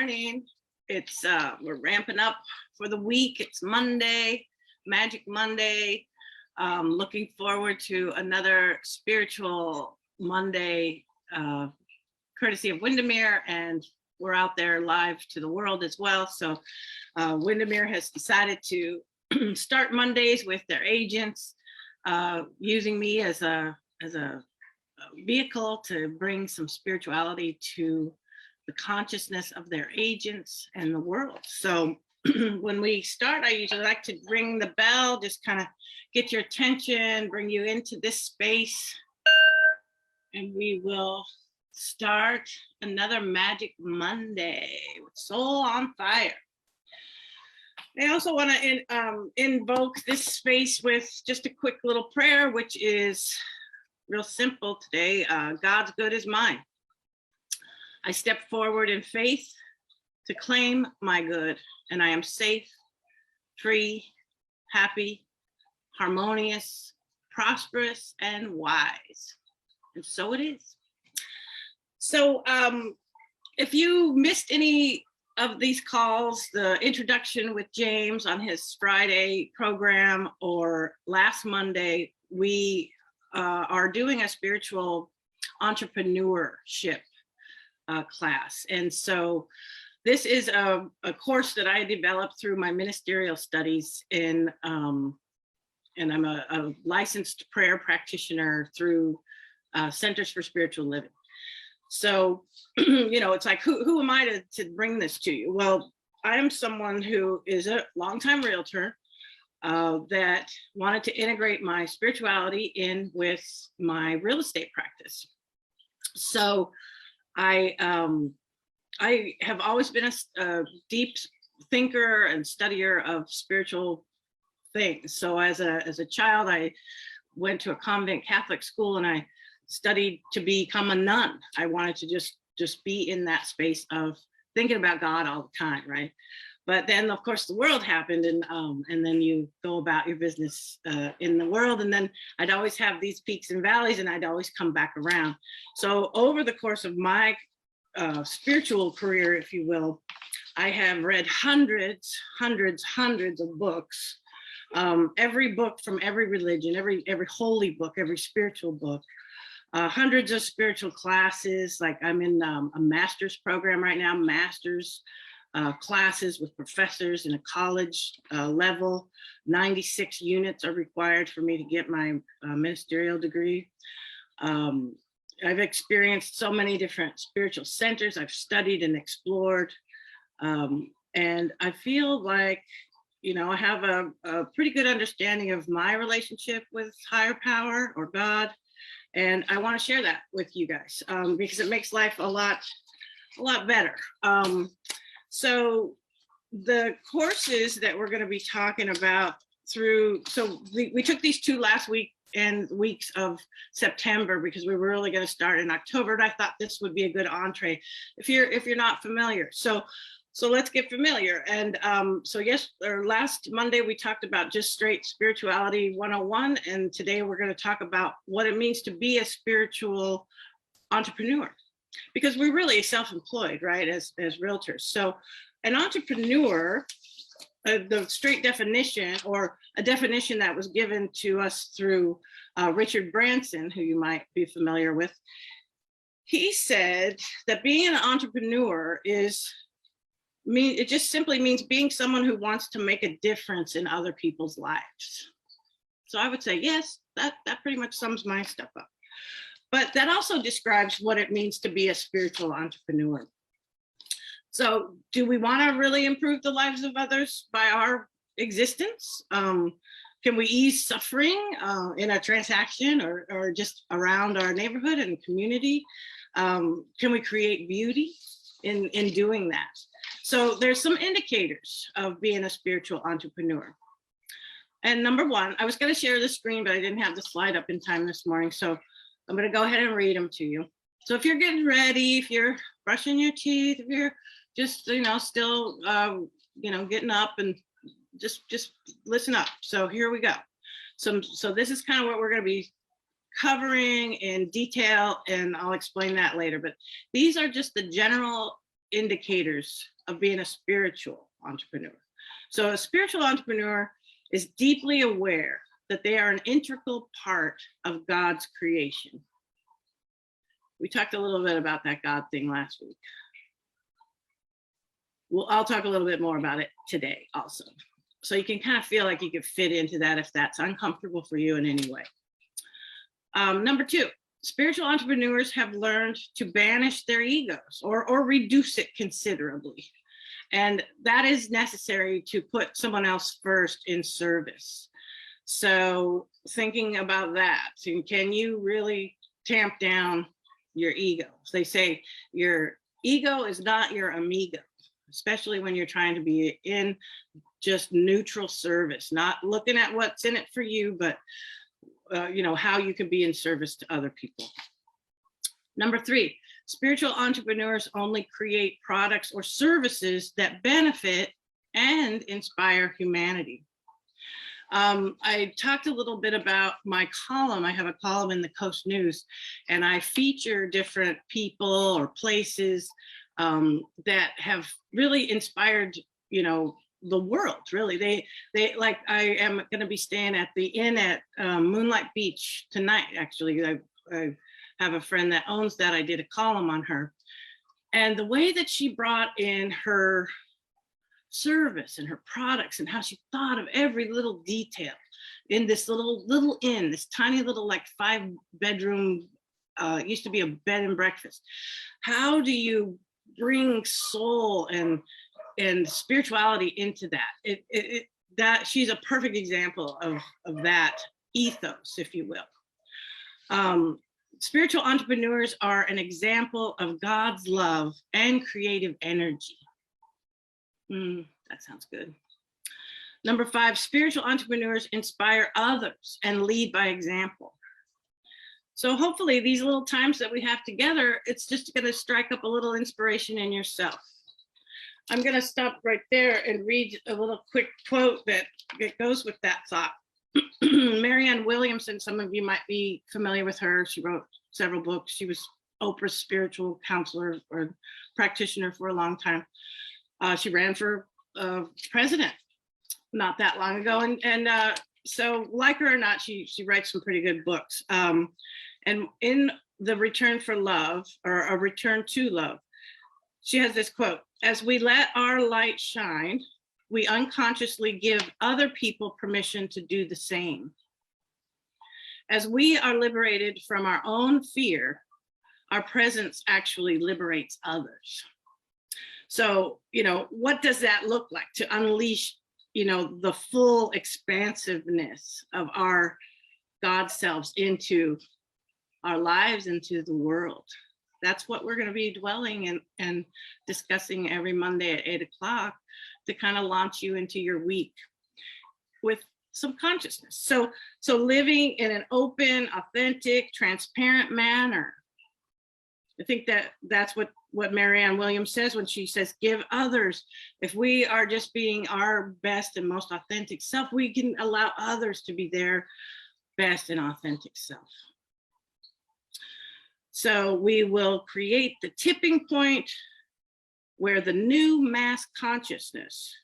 morning. It's we're ramping up for the week. It's Monday, Magic Monday. Looking forward to another spiritual Monday, courtesy of Windermere, and we're out there live to the world as well. So Windermere has decided to start Mondays with their agents, using me as a vehicle to bring some spirituality to the consciousness of their agents and the world. So when we start, I usually like to ring the bell, just kind of get your attention, bring you into this space, and we will start another Magic Monday with Soul on Fire. I also want to invoke this space with just a quick little prayer, which is real simple today. God's good is mine. I step forward in faith to claim my good, and I am safe, free, happy, harmonious, prosperous, and wise. And so it is. So if you missed any of these calls, the introduction with James on his Friday program, or last Monday, we are doing a spiritual entrepreneurship class. And so this is a course that I developed through my ministerial studies in, and I'm a licensed prayer practitioner through Centers for Spiritual Living. So, you know, it's like, who am I to bring this to you? Well, I am someone who is a longtime realtor that wanted to integrate my spirituality in with my real estate practice. So I have always been a deep thinker and studier of spiritual things. So as a child, I went to a convent Catholic school and I studied to become a nun. I wanted to just be in that space of thinking about God all the time, right? But then, of course, the world happened, and then you go about your business in the world, and then I'd always have these peaks and valleys, and I'd always come back around. So over the course of my spiritual career, if you will, I have read hundreds of books, every book from every religion, every holy book, every spiritual book. Hundreds of spiritual classes. Like I'm in a master's program right now, master's classes with professors in a college level. 96 units are required for me to get my ministerial degree. I've experienced so many different spiritual centers. I've studied and explored. And I feel like, you know, I have a pretty good understanding of my relationship with higher power or God. And I want to share that with you guys because it makes life a lot better. So the courses that we're going to be talking about we took these two last weeks of September because we were really going to start in October, and I thought this would be a good entree if you're not familiar. So let's get familiar. And last Monday, we talked about just straight spirituality 101. And today we're going to talk about what it means to be a spiritual entrepreneur, because we're really self-employed, right, as realtors. So an entrepreneur, the straight definition, or a definition that was given to us through Richard Branson, who you might be familiar with, he said that being an entrepreneur it just simply means being someone who wants to make a difference in other people's lives. So I would say, yes, that pretty much sums my stuff up. But that also describes what it means to be a spiritual entrepreneur. So do we want to really improve the lives of others by our existence? Can we ease suffering in a transaction or just around our neighborhood and community? Can we create beauty in doing that? So there's some indicators of being a spiritual entrepreneur. And number one, I was going to share the screen, but I didn't have the slide up in time this morning. So I'm going to go ahead and read them to you. So if you're getting ready, if you're brushing your teeth, if you're just, still, getting up, and just listen up. So here we go. So this is kind of what we're going to be covering in detail, and I'll explain that later. But these are just the general indicators of being a spiritual entrepreneur. So a spiritual entrepreneur is deeply aware that they are an integral part of God's creation. We talked a little bit about that God thing last week. Well, I'll talk a little bit more about it today also. So you can kind of feel like you could fit into that if that's uncomfortable for you in any way. Number two, spiritual entrepreneurs have learned to banish their egos or reduce it considerably. And that is necessary to put someone else first in service. So thinking about that, so can you really tamp down your ego? They say your ego is not your amigo, especially when you're trying to be in just neutral service, not looking at what's in it for you, but how you can be in service to other people. Number three, spiritual entrepreneurs only create products or services that benefit and inspire humanity. I talked a little bit about my column. I have a column in the Coast News, and I feature different people or places that have really inspired, the world. Really, they like. I am going to be staying at the inn at Moonlight Beach tonight. Actually, I have a friend that owns that. I did a column on her, and the way that she brought in her service and her products and how she thought of every little detail in this little inn, this tiny little like 5-bedroom, used to be a bed and breakfast. How do you bring soul and spirituality into that? That she's a perfect example of that ethos, if you will. Spiritual entrepreneurs are an example of God's love and creative energy. That sounds good. Number 5, spiritual entrepreneurs inspire others and lead by example. So hopefully these little times that we have together, it's just going to strike up a little inspiration in yourself. I'm going to stop right there and read a little quick quote that goes with that thought. Marianne Williamson, some of you might be familiar with her. She wrote several books. She was Oprah's spiritual counselor or practitioner for a long time. She ran for president not that long ago. And so like her or not, she writes some pretty good books. And in The Return for Love, or A Return to Love, she has this quote: "As we let our light shine, we unconsciously give other people permission to do the same. As we are liberated from our own fear, our presence actually liberates others." So, what does that look like to unleash, the full expansiveness of our God selves into our lives, into the world? That's what we're going to be dwelling and discussing every Monday at 8 o'clock to kind of launch you into your week with some consciousness. So living in an open, authentic, transparent manner. I think that's what Marianne Williamson says when she says, give others. If we are just being our best and most authentic self, we can allow others to be their best and authentic self. So we will create the tipping point where the new mass consciousness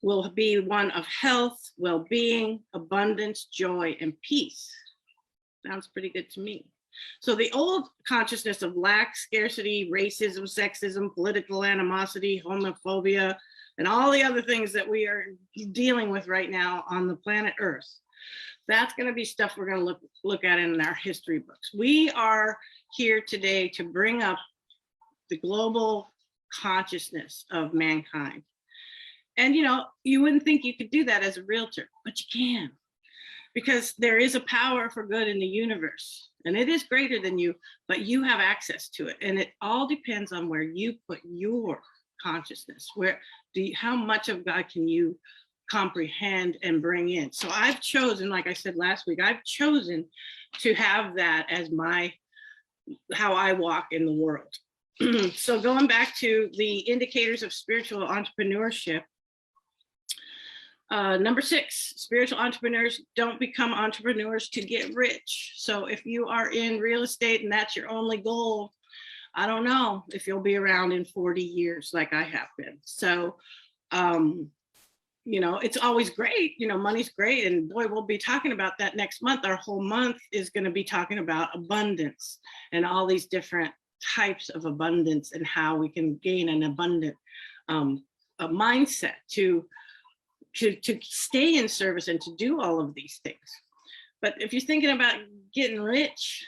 will be one of health, well-being, abundance, joy, and peace. Sounds pretty good to me. So the old consciousness of lack, scarcity, racism, sexism, political animosity, homophobia, and all the other things that we are dealing with right now on the planet Earth, that's going to be stuff we're going to look at in our history books. We are here today to bring up the global consciousness of mankind. And, you wouldn't think you could do that as a realtor, but you can, because there is a power for good in the universe. And it is greater than you, but you have access to it. And it all depends on where you put your consciousness. How much of God can you comprehend and bring in? So I've chosen, like I said last week, I've chosen to have that as how I walk in the world. So going back to the indicators of spiritual entrepreneurship, number 6, spiritual entrepreneurs don't become entrepreneurs to get rich. So if you are in real estate and that's your only goal, I don't know if you'll be around in 40 years like I have been. So, it's always great. Money's great. And boy, we'll be talking about that next month. Our whole month is going to be talking about abundance and all these different types of abundance and how we can gain an abundant a mindset to stay in service and to do all of these things. But if you're thinking about getting rich,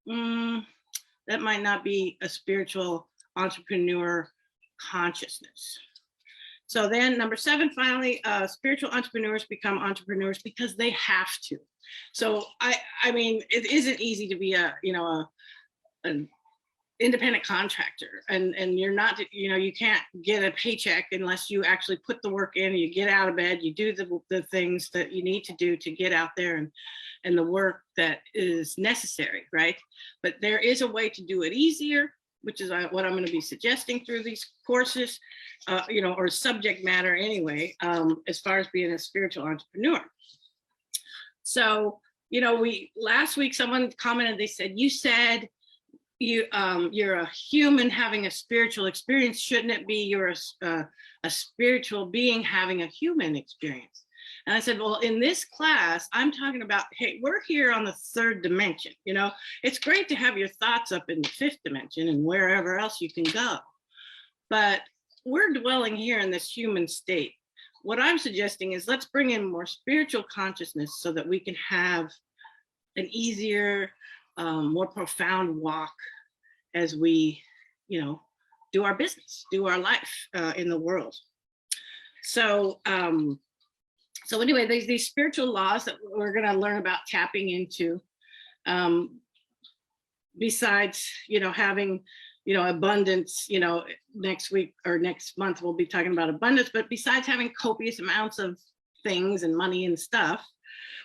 that might not be a spiritual entrepreneur consciousness. So then number 7, finally, spiritual entrepreneurs become entrepreneurs because they have to. So I mean, it isn't easy to be an independent contractor, and you're not, you can't get a paycheck unless you actually put the work in, you get out of bed, you do the things that you need to do to get out there and the work that is necessary, right? But there is a way to do it easier, which is what I'm going to be suggesting through these courses, or subject matter anyway, as far as being a spiritual entrepreneur. So, last week someone commented, they said, you said you're a human having a spiritual experience. Shouldn't it be you're a spiritual being having a human experience? And I said, well, in this class, I'm talking about, hey, we're here on the 3rd dimension. It's great to have your thoughts up in the 5th dimension and wherever else you can go. But we're dwelling here in this human state. What I'm suggesting is let's bring in more spiritual consciousness so that we can have an easier, more profound walk as we, do our business, do our life in the world. So, so anyway, there's these spiritual laws that we're going to learn about tapping into. Besides, having, abundance, next week or next month, we'll be talking about abundance. But besides having copious amounts of things and money and stuff,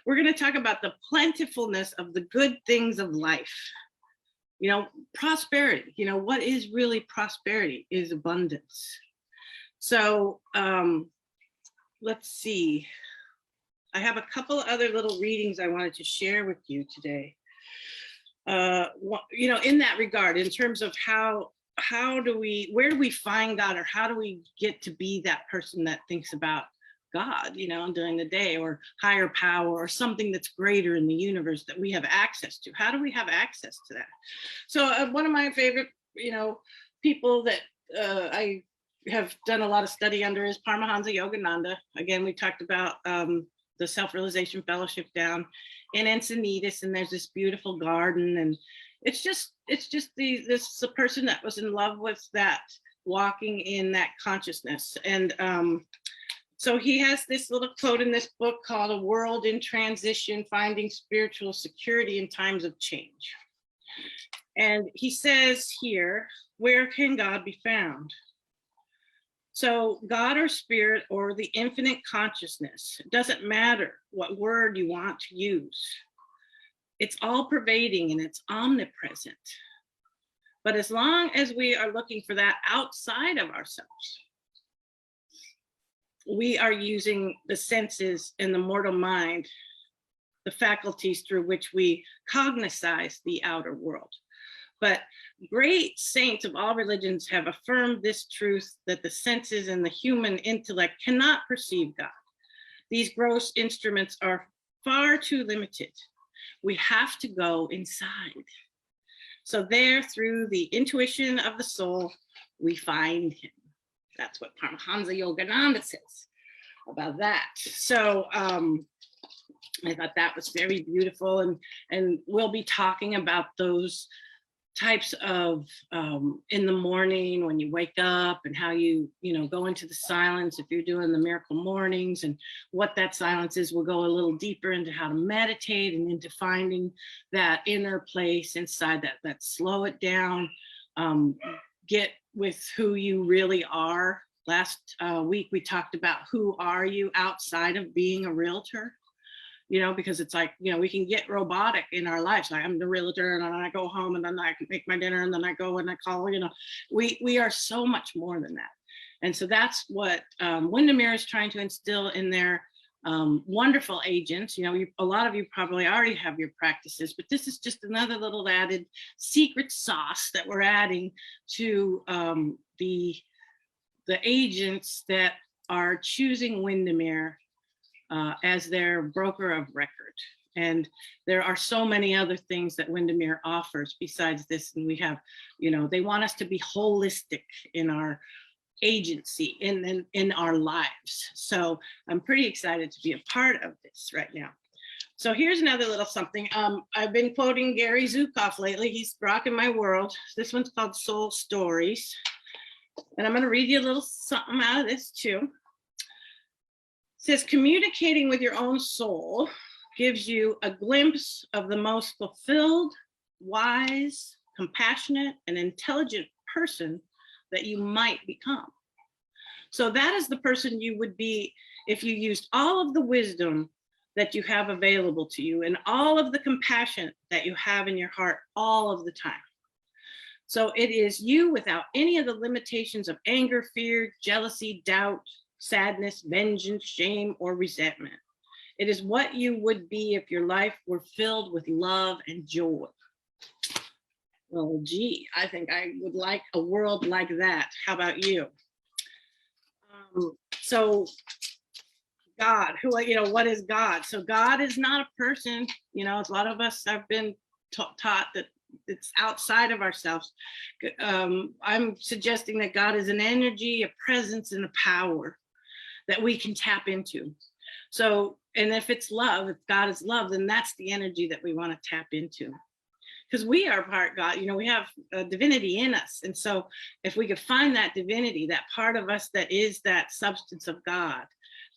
we're going to talk about the plentifulness of the good things of life. Prosperity, what is really prosperity is abundance. So let's see. I have a couple other little readings I wanted to share with you today. In that regard, in terms of where do we find God, or how do we get to be that person that thinks about God, during the day, or higher power, or something that's greater in the universe that we have access to? How do we have access to that? So one of my favorite, people that I have done a lot of study under is Paramahansa Yogananda. Again, we talked about the Self-Realization Fellowship down in Encinitas, and there's this beautiful garden, and it's just the person that was in love with that, walking in that consciousness. And so he has this little quote in this book called A World in Transition, Finding Spiritual Security in Times of Change. And he says here, where can God be found? So God or spirit or the infinite consciousness, it doesn't matter what word you want to use. It's all pervading and it's omnipresent. But as long as we are looking for that outside of ourselves, we are using the senses and the mortal mind, the faculties through which we cognize the outer world. But great saints of all religions have affirmed this truth, that the senses and the human intellect cannot perceive God. These gross instruments are far too limited. We have to go inside. So there, through the intuition of the soul, we find him. That's what Paramahansa Yogananda says about that. So I thought that was very beautiful, and we'll be talking about those types of in the morning when you wake up, and how you go into the silence if you're doing the miracle mornings, and what that silence is. We'll go a little deeper into how to meditate and into finding that inner place inside that slow it down, get with who you really are. Last week we talked about who are you outside of being a realtor. Because it's like, we can get robotic in our lives. Like, I'm the realtor, and then I go home, and then I can make my dinner, and then I go and I call, we are so much more than that. And so that's what Windermere is trying to instill in their wonderful agents. You know, a lot of you probably already have your practices, but this is just another little added secret sauce that we're adding to the agents that are choosing Windermere as their broker of record. And there are so many other things that Windermere offers besides this. And we have, you know, they want us to be holistic in our agency, in our lives. So I'm pretty excited to be a part of this right now. So here's another little something. I've been quoting Gary Zukav lately. He's rocking my world. This one's called Soul Stories. And I'm going to read you a little something out of this too. It says, communicating with your own soul gives you a glimpse of the most fulfilled, wise, compassionate, and intelligent person that you might become. So that is the person you would be if you used all of the wisdom that you have available to you and all of the compassion that you have in your heart all of the time. So it is you without any of the limitations of anger, fear, jealousy, doubt, sadness, vengeance, shame, or resentment. It is what you would be if your life were filled with love and joy. Well, gee, I think I would like a world like that. How about you? So God, what is God? So God is not a person. You know, a lot of us have been taught that it's outside of ourselves. I'm suggesting that God is an energy, a presence, and a power that we can tap into. So, and if it's love, if God is love, then that's the energy that we want to tap into. Because we are part God, you know, we have a divinity in us. And so if we could find that divinity, that part of us that is that substance of God,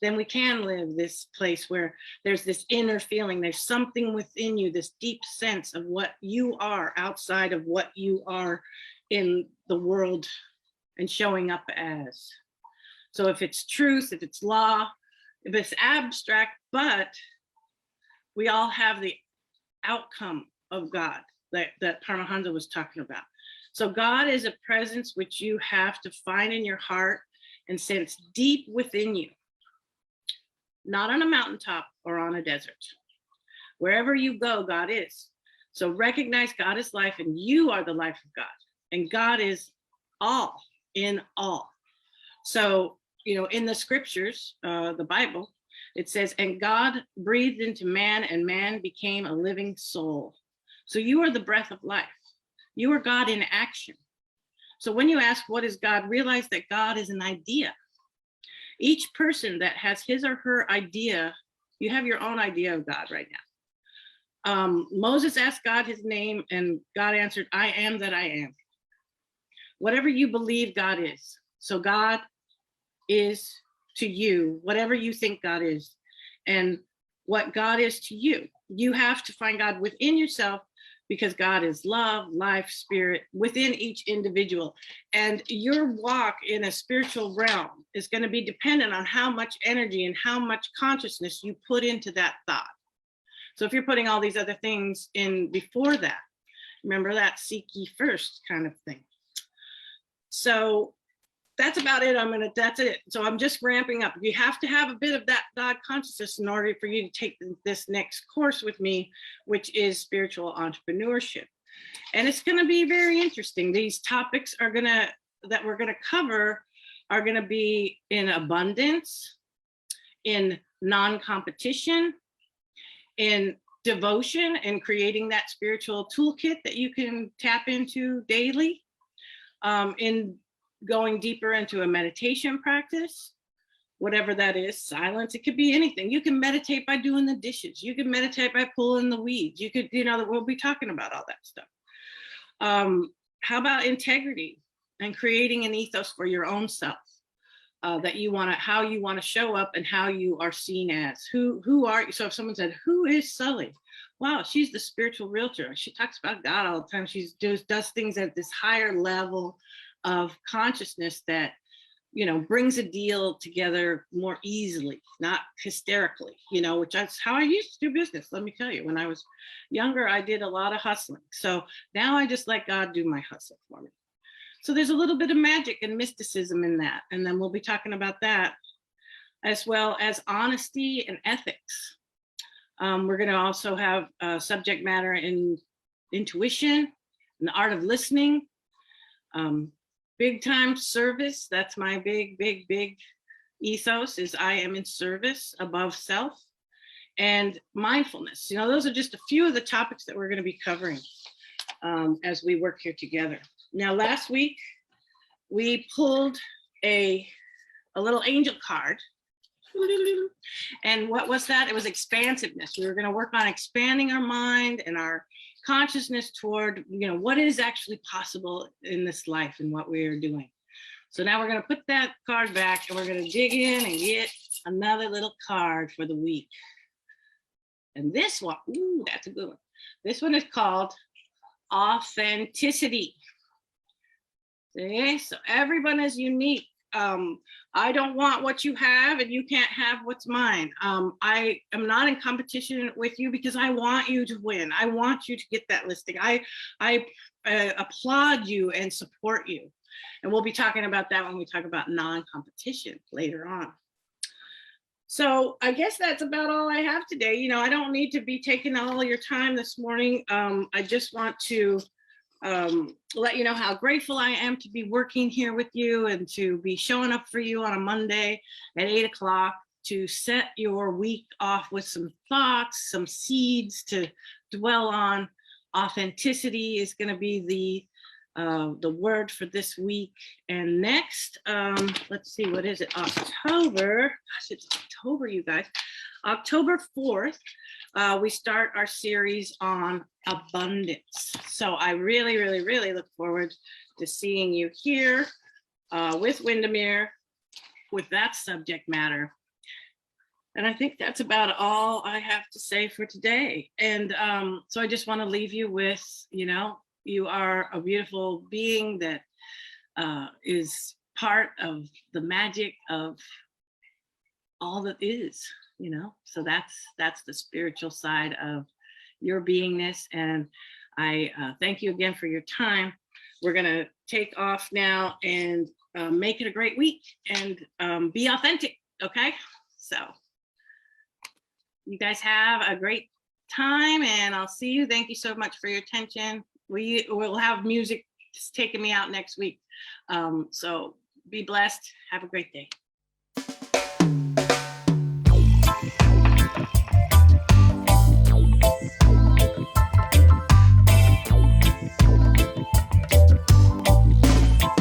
then we can live this place where there's this inner feeling, there's something within you, this deep sense of what you are outside of what you are in the world and showing up as. So if it's truth, if it's law, if it's abstract, but we all have the outcome of God that Paramahansa was talking about. So God is a presence which you have to find in your heart and sense deep within you, not on a mountaintop or on a desert. Wherever you go, God is. So recognize God is life and you are the life of God. And God is all in all. So, you know, in the scriptures, the Bible, it says, and God breathed into man and man became a living soul. So you are the breath of life. You are God in action. So when you ask, what is God? Realize that God is an idea. Each person that has his or her idea, you have your own idea of God right now. Moses asked God his name and God answered, I am that I am. Whatever you believe God is. So God is to you, whatever you think God is. And what God is to you, you have to find God within yourself, because God is love, life, spirit within each individual. And your walk in a spiritual realm is going to be dependent on how much energy and how much consciousness you put into that thought. So if you're putting all these other things in before that, remember that seek ye first kind of thing. So that's about it. That's it. So I'm just ramping up. You have to have a bit of that God consciousness in order for you to take this next course with me, which is spiritual entrepreneurship. And it's going to be very interesting. These topics that we're going to cover are going to be in abundance, in non-competition, in devotion, and creating that spiritual toolkit that you can tap into daily, in going deeper into a meditation practice, whatever that is, silence, it could be anything. You can meditate by doing the dishes. You can meditate by pulling the weeds. You could, we'll be talking about all that stuff. How about integrity and creating an ethos for your own self, that you want to, how you want to show up and how you are seen as, who are you? So if someone said, who is Sully? Wow, she's the spiritual realtor. She talks about God all the time. She does things at this higher level of consciousness that, brings a deal together more easily, not hysterically, which that's how I used to do business. Let me tell you, when I was younger, I did a lot of hustling. So now I just let God do my hustle for me. So there's a little bit of magic and mysticism in that. And then we'll be talking about that. as well as honesty and ethics. We're going to also have subject matter in intuition and the art of listening, big time service. That's my big ethos, is I am in service above self, and mindfulness. You know, those are just a few of the topics that we're going to be covering as we work here together. Now, last week we pulled a little angel card. And what was that? It was expansiveness. We were going to work on expanding our mind and our consciousness toward, you know, what is actually possible in this life and what we are doing. So now we're going to put that card back and we're going to dig in and get another little card for the week. And this one, ooh, that's a good one. This one is called authenticity. Okay, so everyone is unique. I don't want what you have and you can't have what's mine. I am not in competition with you because I want you to win. I want you to get that listing. I applaud you and support you. And we'll be talking about that when we talk about non-competition later on. So I guess that's about all I have today. You know, I don't need to be taking all your time this morning. I just want to let you know how grateful I am to be working here with you and to be showing up for you on a Monday at 8 o'clock to set your week off with some thoughts, some seeds to dwell on. Authenticity is going to be the word for this week. And next, let's see, what is it? October. Gosh, it's October, you guys. October 4th, we start our series on abundance. So I really look forward to seeing you here with Windermere with that subject matter. And I think that's about all I have to say for today. And so I just want to leave you with, you know, you are a beautiful being that is part of the magic of all that is, you know. So that's the spiritual side of your beingness. And I thank you again for your time. We're going to take off now and make it a great week and be authentic. Okay. So you guys have a great time and I'll see you. Thank you so much for your attention. We will have music taking me out next week. So be blessed. Have a great day.